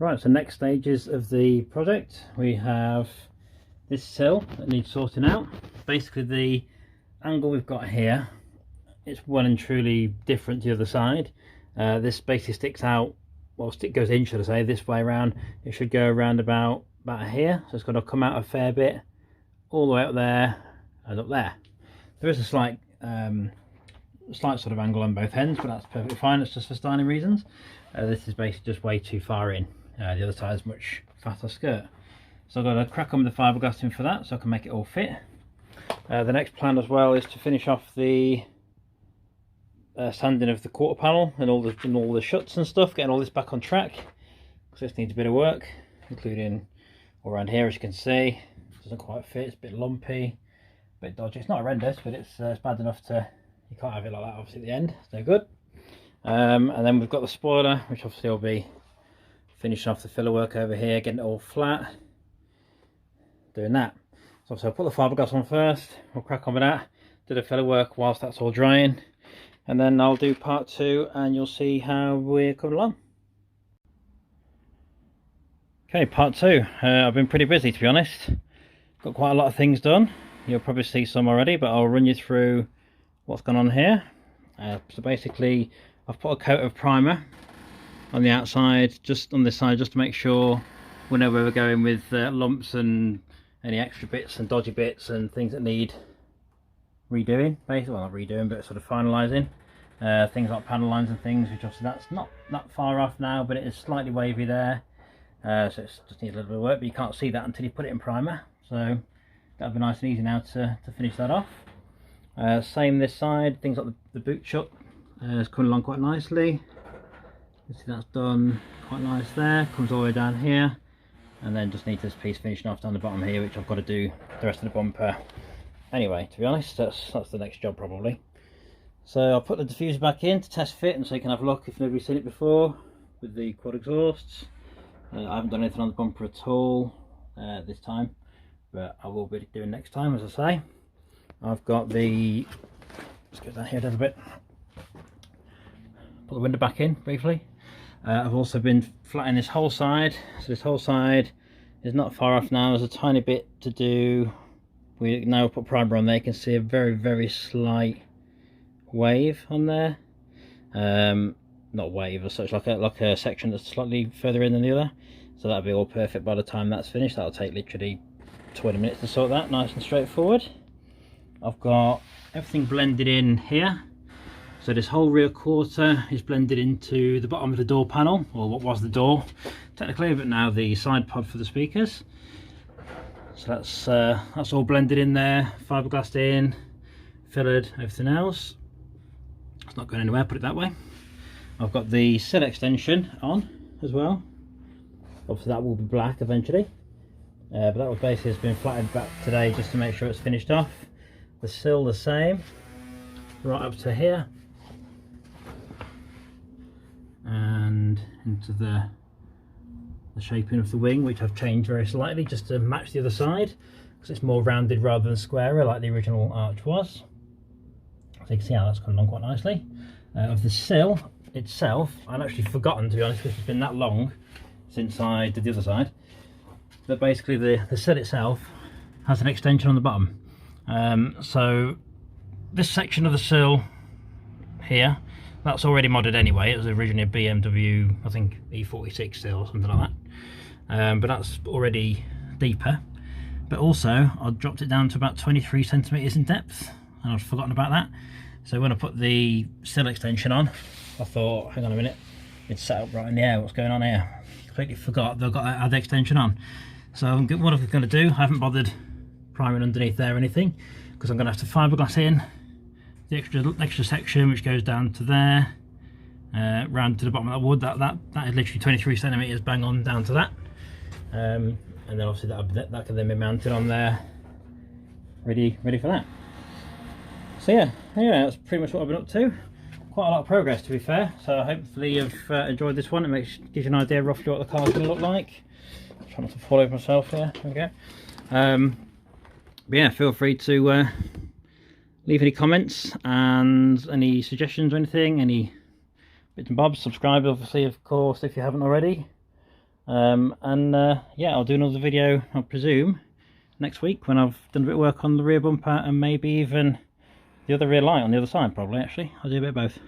Right, so next stages of the project, we have this sill that needs sorting out. Basically the angle we've got here, it's well and truly different to the other side. This basically sticks out, well, it goes in, should I say, this way around. It should go around about here, so it's got to come out a fair bit, all the way up there and up there. There is a slight sort of angle on both ends, but that's perfectly fine. It's just for styling reasons. This is basically just way too far in. The other side is much fatter skirt, so I've got to crack on with the fiberglass in for that, so I can make it all fit. The next plan as well is to finish off the sanding of the quarter panel and all the shuts and stuff, getting all this back on track, because this needs a bit of work, including all around here. As you can see, it doesn't quite fit, it's a bit lumpy, a bit dodgy. It's not horrendous, but it's bad enough to, you can't have it like that obviously at the end. It's no good. And then we've got the spoiler, which obviously will be finishing off the filler work over here, getting it all flat, doing that. So I'll put the fiberglass on first, we'll crack on with that, do the filler work whilst that's all drying, and then I'll do part 2 and you'll see how we're coming along. Okay, part 2. I've been pretty busy, to be honest. Got quite a lot of things done. You'll probably see some already, but I'll run you through what's gone on here. So basically I've put a coat of primer on the outside, just on this side, just to make sure we know where we're going with lumps and any extra bits and dodgy bits and things that need redoing, basically. Well, not redoing, but sort of finalising. Things like panel lines and things, which obviously that's not that far off now, but it is slightly wavy there, so it just needs a little bit of work, but you can't see that until you put it in primer, so that'll be nice and easy now to finish that off. Same this side, things like the boot chuck is coming along quite nicely. You see that's done quite nice there, comes all the way down here, and then just need this piece finishing off down the bottom here, which I've got to do the rest of the bumper anyway. To be honest, that's the next job probably. So I'll put the diffuser back in to test fit, and so you can have a look if nobody's seen it before with the quad exhausts. I haven't done anything on the bumper at all this time, but I will be doing next time, as I say. I've got the, let's go down here a little bit, put the window back in briefly. I've also been flattening this whole side, so this whole side is not far off now. There's a tiny bit to do. We now put primer on there, you can see a very, very slight wave on there. Not wave as such, like a section that's slightly further in than the other. So that'll be all perfect by the time that's finished. That'll take literally 20 minutes to sort that, nice and straightforward. I've got everything blended in here. So this whole rear quarter is blended into the bottom of the door panel, or what was the door technically, but now the side pod for the speakers. So that's all blended in there, fiberglassed in, fillered, everything else. It's not going anywhere, put it that way. I've got the sill extension on as well. Obviously that will be black eventually, but that was basically has been flattened back today just to make sure it's finished off. The sill the same, right up to here, and into the shaping of the wing, which I've changed very slightly just to match the other side, because it's more rounded rather than squarer like the original arch was. So you can see how that's coming along quite nicely. Of the sill itself, I'd actually forgotten, to be honest, because it's been that long since I did the other side, that basically the sill itself has an extension on the bottom. So this section of the sill here, that's already modded anyway. It was originally a BMW, I think E46 sill or something like that, but that's already deeper. But also I dropped it down to about 23 centimeters in depth, and I'd forgotten about that. So when I put the sill extension on, I thought, hang on a minute, it's set up right in the air, what's going on here? Completely forgot that I've got to add the extension on. So what I'm going to do, I haven't bothered priming underneath there or anything, because I'm going to have to fiberglass in the extra section which goes down to there, round to the bottom of that wood. That is literally 23 centimeters bang on down to that, and then obviously that can then be mounted on there, ready for that. So yeah, anyway, that's pretty much what I've been up to. Quite a lot of progress, to be fair. So hopefully you've enjoyed this one. It gives you an idea roughly what the car's going to look like. Try not to fall over myself here. There we go. But yeah, feel free to leave any comments and any suggestions or anything, any bits and bobs. Subscribe obviously, of course, if you haven't already, Yeah, I'll do another video, I presume, next week when I've done a bit of work on the rear bumper and maybe even the other rear light on the other side. Probably, actually I'll do a bit of both.